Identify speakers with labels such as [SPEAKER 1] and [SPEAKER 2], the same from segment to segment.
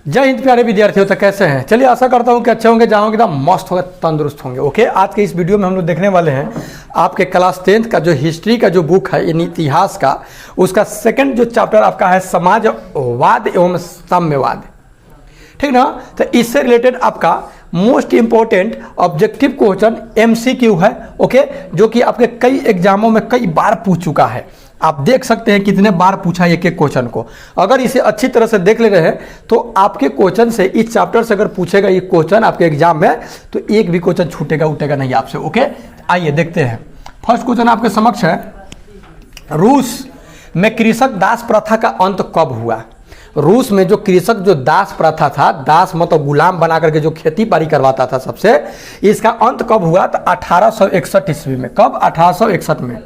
[SPEAKER 1] जय हिंद प्यारे विद्यार्थियों, तो कैसे हैं? चलिए आशा करता हूं कि अच्छे होंगे, जहाँ होंगे एकदम मस्त होंगे, तंदुरुस्त होंगे। ओके, आज के इस वीडियो में हम लोग देखने वाले हैं आपके क्लास 10th का जो हिस्ट्री का जो बुक है यानी इतिहास का, उसका सेकंड जो चैप्टर आपका है समाजवाद एवं साम्यवाद। ठीक ना? तो इससे रिलेटेड आपका most important objective question MCQ है। ओके, जो कि आपके कई एग्जामों में कई बार पूछ चुका है। आप देख सकते हैं कितने बार पूछा एक एक क्वेश्चन को। अगर इसे अच्छी तरह से देख ले रहे हैं तो आपके क्वेश्चन से, इस चैप्टर से अगर पूछेगा ये क्वेश्चन आपके एग्जाम में, तो एक भी क्वेश्चन छूटेगा उठेगा नहीं आपसे। ओके, आइए देखते हैं। फर्स्ट क्वेश्चन आपके समक्ष है, रूस में कृषक दास प्रथा का अंत कब हुआ? रूस में जो कृषक जो दास प्रथा था, दास मतलब गुलाम बना करके जो खेती बाड़ी करवाता था सबसे, इसका अंत कब हुआ? तो 1861 ईस्वी में। कब? 1861 में।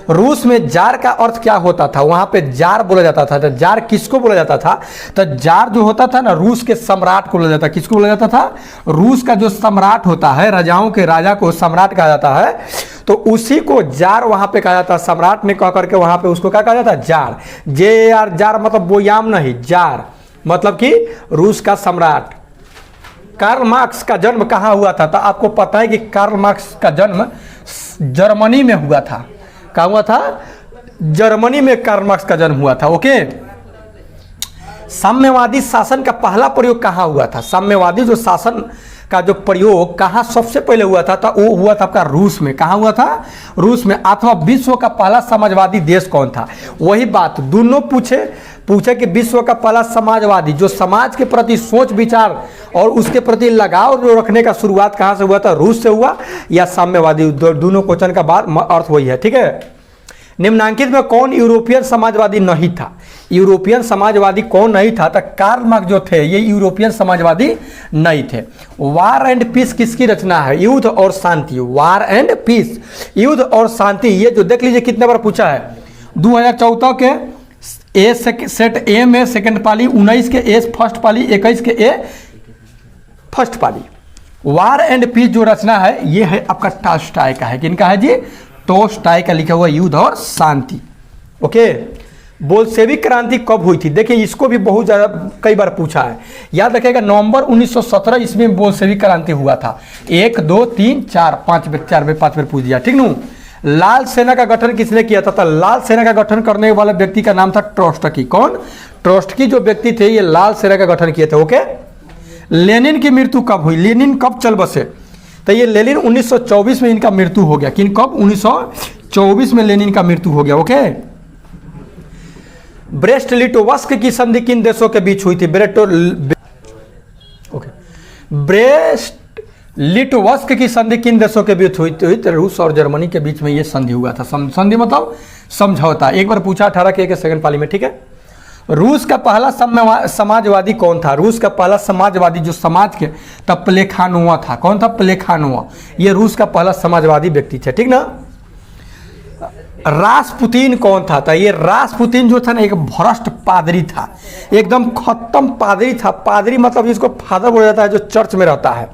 [SPEAKER 1] रूस में जार का अर्थ क्या होता था? वहां पे जार बोला जाता था। तो जार किसको बोला जाता था? तो जार जो होता था ना, रूस के सम्राट को बोला जाता। किसको बोला जाता था? रूस का जो सम्राट होता है, राजाओं के राजा को सम्राट कहा जाता है, तो उसी को जार वहां पे कहा जाता है। सम्राट ने कह करके वहां पे उसको क्या कहा जाता है? जार। JAR, जार मतलब बोयाम नहीं, जार मतलब कि रूस का सम्राट। कार्ल मार्क्स का जन्म कहाँ हुआ था? तो आपको पता है कि कार्ल मार्क्स का जन्म जर्मनी में हुआ था। कहाँ हुआ था? जर्मनी में कार्ल मार्क्स का जन्म हुआ था। ओके, साम्यवादी शासन का पहला प्रयोग कहाँ हुआ था? साम्यवादी जो शासन का जो प्रयोग कहाँ सबसे पहले हुआ था? तो वो हुआ था आपका रूस में। कहाँ हुआ था? रूस में। अथवा विश्व का पहला समाजवादी देश कौन था? वही बात दोनों पूछे कि विश्व का पहला समाजवादी, जो समाज के प्रति सोच विचार और उसके प्रति लगाव जो रखने का शुरुआत कहाँ से हुआ था? रूस से हुआ या साम्यवादी? दोनों क्वेश्चन का बात अर्थ वही है। ठीक है, निम्नांकित में कौन यूरोपियन समाजवादी नहीं था? यूरोपियन समाजवादी कौन नहीं था? तो कार्ल मार्क्स जो थे ये यूरोपियन समाजवादी नहीं थे। वार एंड पीस किसकी रचना है? युद्ध और शांति। वार एंड पीस, युद्ध और शांति। ये जो देख लीजिए कितने बार पूछा है। 2014 के सेट ए में सेकंड पाली, 19 के ए फर्स्ट पाली, 21 के ए फर्स्ट पाली। वार एंड पीस जो रचना है ये है आपका टॉल्स्टॉय का है। किनका है जी? टॉल्स्टॉय का लिखा हुआ युद्ध और शांति। ओके, बोल्शेविक क्रांति कब हुई थी? देखिए इसको भी बहुत ज़्यादा कई बार पूछा है। याद रखिएगा, नवंबर 1917 ईस्वी में बोल्शेविक क्रांति हुआ था। 1 2 3 4 5 बार पूछ दिया। ठीक नू? लाल सेना का गठन किसने किया था? तो लाल सेना का गठन करने वाला व्यक्ति का नाम था ट्रोट्स्की। कौन? ट्रोट्स्की जो व्यक्ति थे ये लाल सेना का गठन किए थे। ओके, लेनिन की मृत्यु कब हुई? लेनिन कब चल बसे? तो ये लेनिन 1924 में इनका मृत्यु हो गया। किन कब? 1924 में लेनिन का मृत्यु हो गया। ओके, ब्रेस्ट लिटोवस्क की संधि किन देशों के बीच हुई थी? ब्रेस्ट लिटोवस्क की संधि किन देशों के बीच हुई थी? तो रूस और जर्मनी के बीच में ये संधि हुआ था। संधि मतलब समझौता। एक बार पूछा 18 के सेकंड पाली में। ठीक है, रूस का पहला समाजवादी कौन था? रूस का पहला समाजवादी जो समाज के, तब प्लेखानोवा था। कौन था? प्लेखानोवा। ये रूस का पहला समाजवादी व्यक्ति थे। ठीक ना? रासपुतीन कौन था? तो ये रासपुतीन जो था ना, एक भ्रष्ट पादरी था, एकदम खत्म पादरी था। पादरी मतलब जिसको फादर बोला जाता है, जो चर्च में रहता है,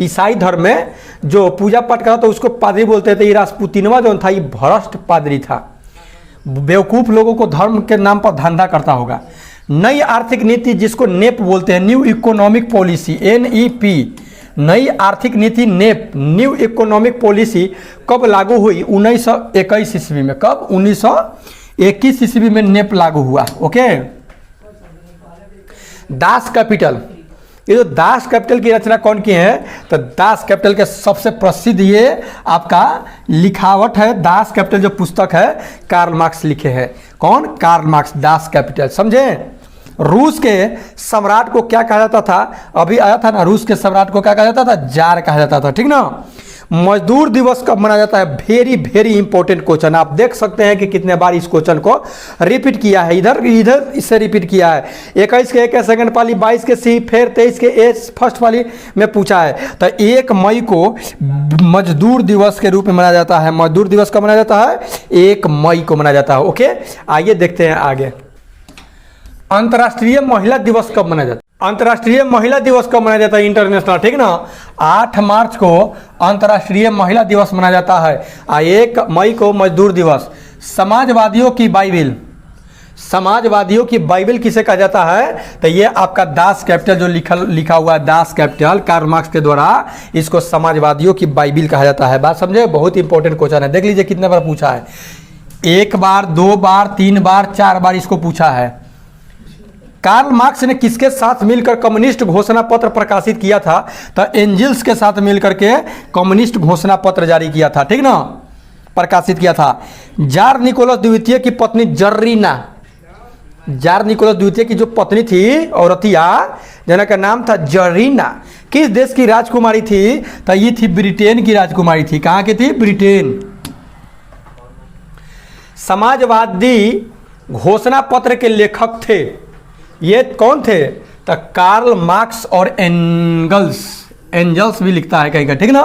[SPEAKER 1] ईसाई धर्म में जो पूजा पाठ करता तो उसको पादरी बोलते थे। ये रासपुतीनवा जो था ये भ्रष्ट पादरी था, बेवकूफ़ लोगों को धर्म के नाम पर धंधा करता होगा। नई आर्थिक नीति जिसको नेप बोलते हैं, न्यू इकोनॉमिक पॉलिसी, NEP, नई आर्थिक नीति नेप, न्यू इकोनॉमिक पॉलिसी कब लागू हुई? 1921 ईस्वी में। कब? 1921 ईस्वी में नेप लागू हुआ। ओके, दास कैपिटल, ये जो दास कैपिटल की रचना कौन की है? तो दास कैपिटल के सबसे प्रसिद्ध ये आपका लिखावट है। दास कैपिटल जो पुस्तक है कार्ल मार्क्स लिखे हैं। कौन? Karl Marx. Das Kapital. समझे? रूस के सम्राट को क्या कहा जाता था? अभी आया था ना, रूस के सम्राट को क्या कहा जाता था? जार कहा जाता था। ठीक ना? मजदूर दिवस कब मनाया जाता है? Very very important question. आप देख सकते हैं कि कितने बार इस क्वेश्चन को रिपीट किया है। इधर इससे रिपीट किया है। 21 के ए सेकंड पाली, 22 के सी, फिर 23 के ए फर्स्ट पाली में पूछा है। तो 1 मई को मजदूर दिवस के रूप में मनाया जाता है। मजदूर दिवस कब मनाया जाता है? 1 मई को मनाया जाता है। ओके, आइए देखते हैं आगे। अंतर्राष्ट्रीय महिला दिवस कब मनाया जाता है? अंतर्राष्ट्रीय महिला दिवस कब मनाया जाता है? इंटरनेशनल। ठीक ना? 8 मार्च को अंतर्राष्ट्रीय महिला दिवस मनाया जाता है। 1 मई को मजदूर दिवस। समाजवादियों की बाइबिल, समाजवादियों की बाइबल किसे कहा जाता है? तो ये आपका दास कैपिटल जो लिखा हुआ है, दास कैपिटल कार्ल मार्क्स के द्वारा, इसको समाजवादियों की बाइबल कहा जाता है। बात समझे? बहुत इंपॉर्टेंट क्वेश्चन है। देख लीजिए कितने बार पूछा है, 1 बार, 2 बार, 3 बार, 4 बार इसको पूछा है। कार्ल मार्क्स ने किसके साथ मिलकर कम्युनिस्ट घोषणा पत्र प्रकाशित किया था? तो एंजल्स के साथ मिलकर के कम्युनिस्ट घोषणा पत्र जारी किया था, ठीक ना, प्रकाशित किया था। जार निकोलस द्वितीय की पत्नी जर्रीना, जार निकोलस द्वितीय की जो पत्नी थी औरतिया, जिनका नाम था जरीना, किस देश की राजकुमारी थी? तो ये थी ब्रिटेन की राजकुमारी थी। कहाँ की थी? ब्रिटेन। समाजवादी घोषणा पत्र के लेखक थे, ये कौन थे? तो कार्ल मार्क्स और एंगल्स, एंजल्स भी लिखता है कहीं का, ठीक ना।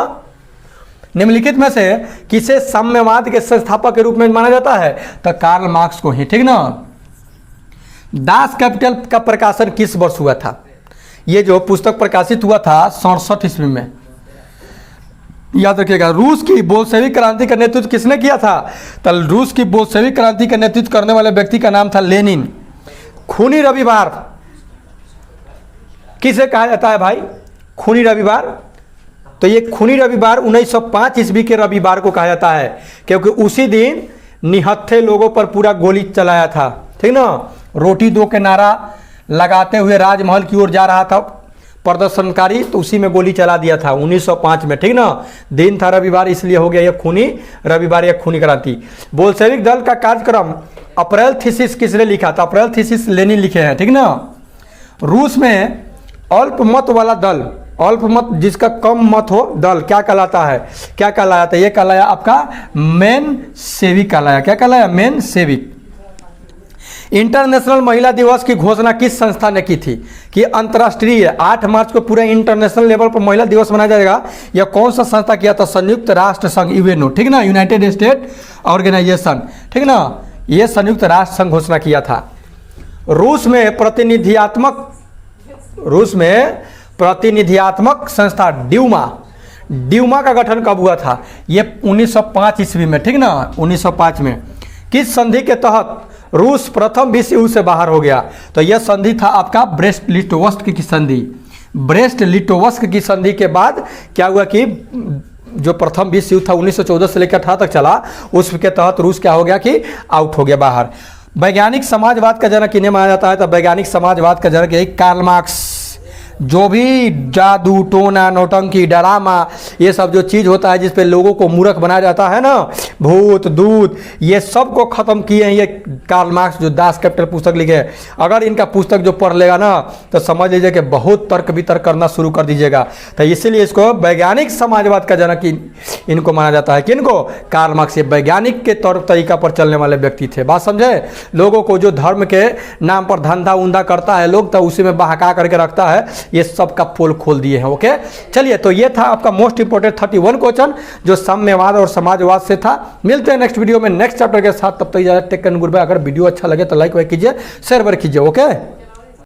[SPEAKER 1] निम्नलिखित में से किसे साम्यवाद के संस्थापक के रूप में माना जाता है? तो कार्ल मार्क्स को ही, ठीक ना। दास कैपिटल का प्रकाशन किस वर्ष हुआ था? ये जो पुस्तक प्रकाशित हुआ था 67 ईस्वी में। याद रखिएगा। रूस की बोल्शेविक क्रांति का नेतृत्व किसने किया था? तो रूस की बोल्शेविक क्रांति का नेतृत्व करने वाले व्यक्ति का नाम था लेनिन। खूनी रविवार किसे कहा जाता है भाई? खूनी रविवार। तो ये खूनी रविवार 1905 ईस्वी के रविवार को कहा जाता है, क्योंकि उसी दिन निहत्थे लोगों पर पूरा गोली चलाया था, ठीक ना। रोटी दो के नारा लगाते हुए राजमहल की ओर जा रहा था प्रदर्शनकारी, तो उसी में गोली चला दिया था 1905 में, ठीक ना। दिन था रविवार, इसलिए हो गया यह खूनी रविवार या खूनी क्रांति। बोल्शेविक दल का कार्यक्रम अप्रैल थीसिस किसने लिखा था? अप्रैल थीसिस लेनिन लिखे हैं, ठीक ना। रूस में अल्पमत वाला दल, अल्पमत जिसका कम मत हो दल क्या कहलाता है? क्या कहलाया था? यह कहलाया आपका मेन सेविक कहलाया। क्या कहलाया? मेन सेविक। इंटरनेशनल महिला दिवस की घोषणा किस संस्था ने की थी? कि अंतर्राष्ट्रीय 8 मार्च को पूरे इंटरनेशनल लेवल पर महिला दिवस मनाया जाएगा। यह कौन सा संस्था किया था? संयुक्त राष्ट्र संघ, यूएनओ, ठीक ना, यूनाइटेड स्टेट ऑर्गेनाइजेशन, ठीक ना। यह संयुक्त राष्ट्र संघ घोषणा किया था। रूस में प्रतिनिधियात्मक संस्था ड्यूमा का गठन कब हुआ था? यह 1905 ईस्वी में, ठीक ना, 1905 में। किस संधि के तहत रूस प्रथम विश्व युद्ध से बाहर हो गया? तो यह संधि था आपका ब्रेस्ट लिटोवस्क की संधि। ब्रेस्ट लिटोवस्क की संधि के बाद क्या हुआ कि जो प्रथम विश्व युद्ध था 1914 से लेकर 18 तक चला, उसके तहत रूस क्या हो गया कि आउट हो गया बाहर। वैज्ञानिक समाजवाद का जनक किन्हें माना जाता है? तो वैज्ञानिक समाजवाद का जनक यही कार्ल मार्क्स। जो भी जादू टोना नौटंकी डरामा ये सब जो चीज़ होता है जिस पे लोगों को मूर्ख बनाया जाता है ना, भूत दूत, ये सब को ख़त्म किए हैं ये कार्ल मार्क्स जो दास कैपिटल पुस्तक लिखे हैं। अगर इनका पुस्तक जो पढ़ लेगा ना तो समझ लीजिए कि बहुत तर्क वितर्क करना शुरू कर दीजिएगा। तो इसीलिए इसको वैज्ञानिक समाजवाद का जनक इनको माना जाता है। किनको? Karl Marx. ये वैज्ञानिक के तौर तरीका पर चलने वाले व्यक्ति थे। बात समझे? लोगों को जो धर्म के नाम पर धंधा उंधा करता है लोग, तो उसी में बहका करके रखता है, ये सब का पोल खोल दिए हैं। ओके, चलिए, तो ये था आपका मोस्ट इंपोर्टेंट 31 क्वेश्चन जो साम्यवाद और समाजवाद से था। मिलते हैं नेक्स्ट वीडियो में नेक्स्ट चैप्टर के साथ। तब तक टेक केयर, गुड बाय। अगर वीडियो अच्छा लगे तो लाइक वाइक कीजिए, शेयर कीजिए। ओके।